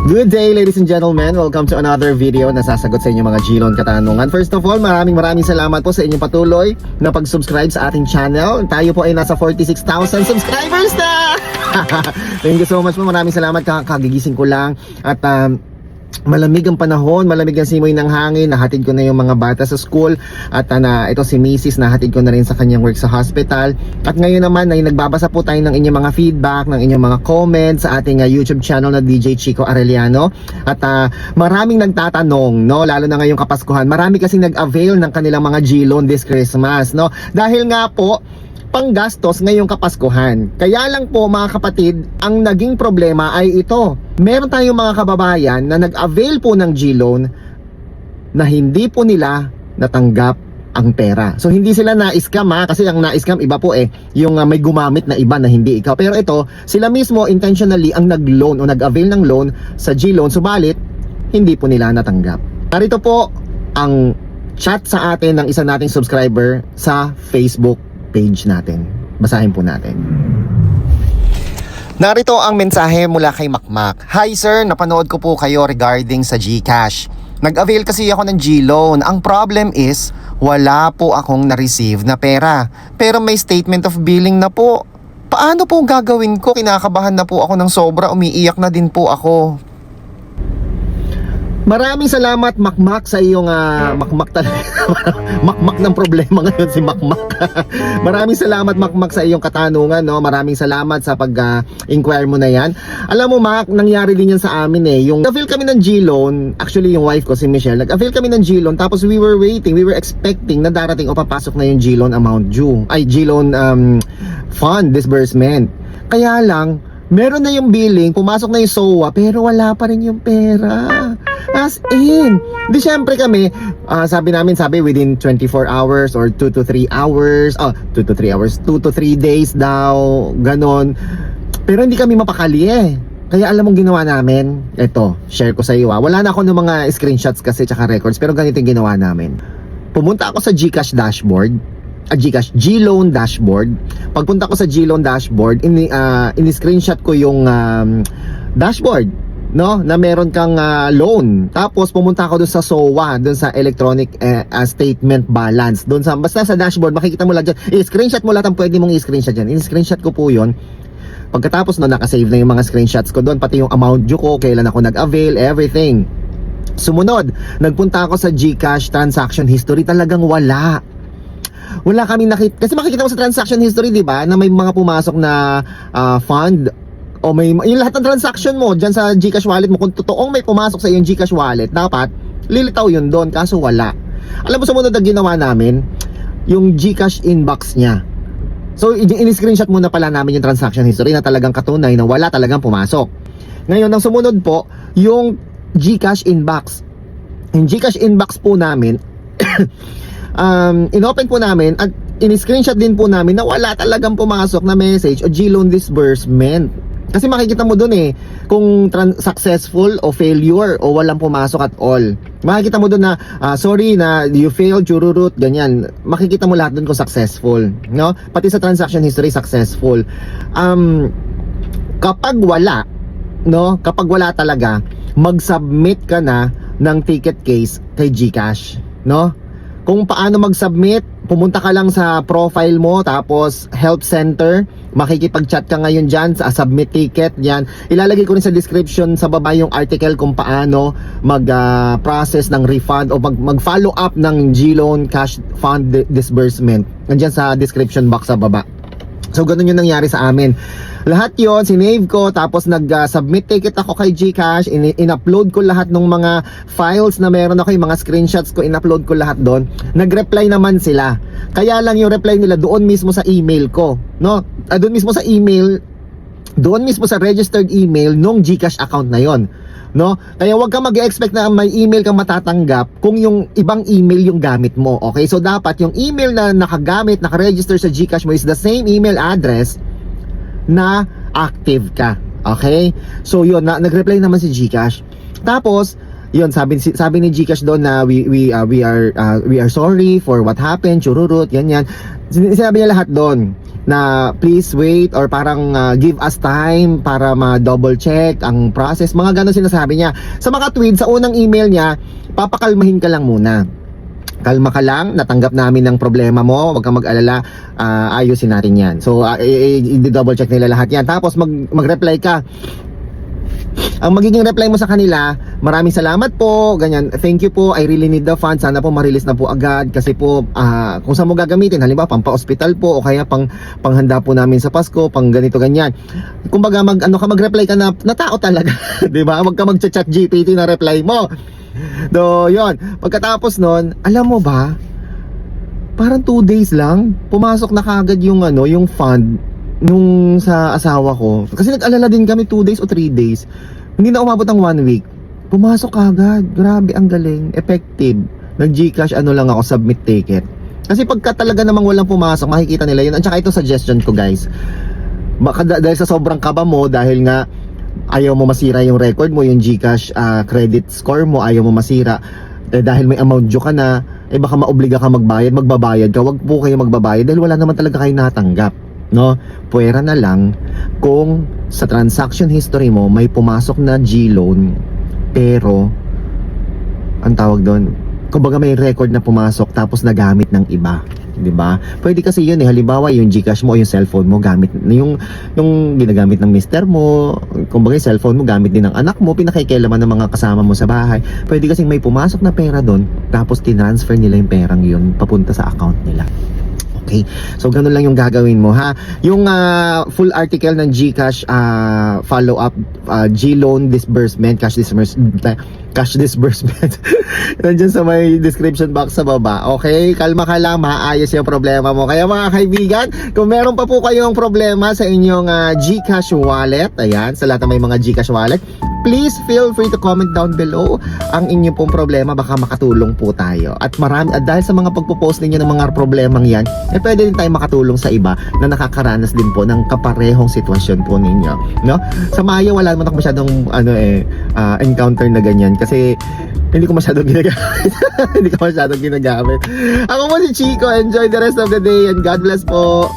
Good day, ladies and gentlemen. Welcome to another video na sasagot sa inyong mga G-Loan katanungan. First of all, maraming salamat po sa inyong patuloy na pag-subscribe sa ating channel. Tayo po ay nasa 46,000 subscribers na! Thank you so much po. Maraming salamat. Kagigising ko lang. At malamig ang panahon, malamig ang simoy ng hangin. Nahatid ko na yung mga bata sa school. At ito si Mrs. nahatid ko na rin sa kanyang work sa hospital. At ngayon naman ay nagbabasa po tayo ng inyong mga feedback, ng inyong mga comments sa ating YouTube channel na DJ Chico Arellano. At maraming nagtatanong, no, lalo na ngayong Kapaskuhan. Marami kasing nag-avail ng kanilang mga G-Loan this Christmas, no. Dahil nga po panggastos ngayong Kapaskuhan. Kaya lang po mga kapatid, ang naging problema ay ito. Meron tayong mga kababayan na nag-avail po ng G-Loan na hindi po nila natanggap ang pera. So hindi sila na-scam kasi ang na-scam iba po yung may gumamit na iba na hindi ikaw. Pero ito, sila mismo intentionally ang nag-loan o nag-avail ng loan sa G-Loan, subalit hindi po nila natanggap. Narito po ang chat sa atin ng isa nating subscriber sa Facebook page natin. Basahin po natin. Narito ang mensahe mula kay Makmak. Hi sir, napanood ko po kayo regarding sa GCash. Nag-avail kasi ako ng G-Loan. Ang problem is, wala po akong na-receive na pera. Pero may statement of billing na po. Paano po gagawin ko? Kinakabahan na po ako ng sobra. Umiiyak na din po ako. Maraming salamat Makmak sa iyong Makmak talaga. Makmak ng problema ngayon si Makmak. Maraming salamat Makmak sa iyong katanungan, no. Maraming salamat sa pag-inquire mo na yan. Alam mo Mak, nangyari din yan sa amin Yung nag-avail kami ng G-Loan, actually yung wife ko si Michelle, nag-avail kami ng G-Loan tapos we were waiting, we were expecting na darating o papasok na yung G-Loan amount due. Ay G-Loan fund disbursement. Kaya lang meron na yung billing, pumasok na yung SOA, pero wala pa rin yung pera. As in, di syempre kami, sabi within 24 hours or 2 to 3 hours, 2 to 3 hours, 2 to 3 days daw, ganon. Pero hindi kami mapakali Kaya alam mong ginawa namin, eto, share ko sa iyo Wala na ako ng mga screenshots kasi tsaka records, pero ganito yung ginawa namin. Pumunta ako sa GCash dashboard, GCash G-Loan dashboard. Pagpunta ko sa G-Loan dashboard, ini-screenshot ko yung dashboard, no, na meron kang loan. Tapos pumunta ako doon sa SOA, doon sa electronic statement balance. Doon sa basta sa dashboard makikita mo lang diyan. I-screenshot mo lahat ang pwede mong i-screenshot diyan. I-screenshot ko po 'yon. Pagkatapos no, naka-save na yung mga screenshots ko doon, pati yung amount due ko, kailan ako nag-avail, everything. Sumunod, nagpunta ako sa GCash transaction history, talagang wala kami nakita. Kasi makikita mo sa transaction history, di ba, na may mga pumasok na fund o may yung lahat ng transaction mo diyan sa GCash wallet mo. Kung totoong may pumasok sa iyong GCash wallet, dapat lilitaw yun doon, kaso wala. Alam mo, sumunod na ginawa namin yung GCash inbox niya. So in-screenshot muna pala namin yung transaction history na talagang katunay na wala talagang pumasok. Ngayon, ang sumunod po yung GCash inbox. Yung GCash inbox po namin inopen po namin at in-screenshot din po namin na wala talagang pumasok na message o G-Loan disbursement. Kasi makikita mo dun kung successful o failure o walang pumasok at all. Makikita mo dun na sorry na you failed, chururut, ganyan. Makikita mo lahat dun kung successful, no? Pati sa transaction history successful. Kapag wala, no? Kapag wala talaga, mag-submit ka na ng ticket case kay GCash, no? Kung paano mag-submit, pumunta ka lang sa profile mo, tapos help center, makikipag-chat ka ngayon dyan sa submit ticket, yan. Ilalagay ko rin sa description sa baba yung article kung paano mag-process ng refund o mag-follow up ng G-Loan cash fund disbursement. Nandiyan sa description box sa baba. So ganun yung nangyari sa amin. Lahat yon sinave ko, tapos nag-submit ticket ako kay GCash, in-upload ko lahat ng mga files na meron ako, yung mga screenshots ko, in-upload ko lahat doon. Nag-reply naman sila. Kaya lang yung reply nila doon mismo sa email ko, no? Doon mismo sa email, doon mismo sa registered email nung GCash account na yon, no? Kaya wag kang mag-expect na may email kang matatanggap kung yung ibang email yung gamit mo. Okay? So dapat yung email na nakagamit, naka-register sa GCash mo is the same email address na active ka. Okay? So yun, nag-reply naman si GCash. Tapos yun, sabi ni GCash doon na we are sorry for what happened, chururut, ganyan. Sinabi niya lahat doon na please wait or parang give us time para ma-double check ang process. Mga ganun sinasabi niya. Sa mga tweet, sa unang email niya, papakalmahin ka lang muna. Kalma ka lang, natanggap namin ang problema mo, huwag kang mag-alala, ayusin natin yan. So, i-double check nila lahat yan. Tapos, mag-reply ka. Ang magiging reply mo sa kanila, maraming salamat po, ganyan, thank you po, I really need the funds, sana po ma-release na po agad kasi po kung saan mo gagamitin, halimbawa pampa-hospital po o kaya panghanda po namin sa Pasko, pang ganito ganyan. Kumbaga mag-reply ka na tao talaga, 'di ba? Wag ka mag-chat GPT na reply mo. Do, 'yon. Pagkatapos noon, alam mo ba? Parang 2 days lang, pumasok na kaagad yung yung fund nung sa asawa ko. Kasi nag-alala din kami 2 days o 3 days. Hindi na umabot ng 1 week. Pumasok agad. Grabe, ang galing. Effective. Nag-GCash, lang ako, submit ticket. Kasi pagka talaga namang walang pumasok, makikita nila yun. At saka ito suggestion ko, guys. Baka dahil sa sobrang kaba mo, dahil nga ayaw mo masira yung record mo, yung GCash credit score mo, ayaw mo masira. Dahil may amount due ka na, baka maobliga ka magbabayad ka. Wag po kayo magbabayad dahil wala naman talaga kayo natanggap. No, puwera na lang kung sa transaction history mo may pumasok na G-loan pero ang tawag doon, kumbaga may record na pumasok tapos nagamit ng iba, 'di ba? Pwede kasi 'yun halimbawa yung GCash mo, yung cellphone mo gamit yung ginagamit ng mister mo, kumbaga yung cellphone mo gamit din ng anak mo, pinakikialaman ng mga kasama mo sa bahay. Pwede kasi may pumasok na pera doon tapos tinransfer nila yung perang 'yun papunta sa account nila. Okay, so ganun lang yung gagawin mo ha. Yung full article ng GCash follow up G-loan disbursement, cash disbursement nandiyan sa may description box sa baba. Okay, kalma ka lang, maayos yung problema mo. Kaya mga kaibigan, kung meron pa po kayong problema sa inyong GCash wallet, ayan, sa lahat ng may mga GCash wallet, please feel free to comment down below ang inyong pong problema, baka makatulong po tayo. At dahil sa mga pagpo-post ninyo ng mga problemang yan, pwede din tayo makatulong sa iba na nakakaranas din po ng kaparehong sitwasyon po ninyo, no? Sa Maya wala naman ako masyadong encounter na ganyan kasi hindi ko masyadong ginagamit. Ako po si Chico, enjoy the rest of the day and God bless po.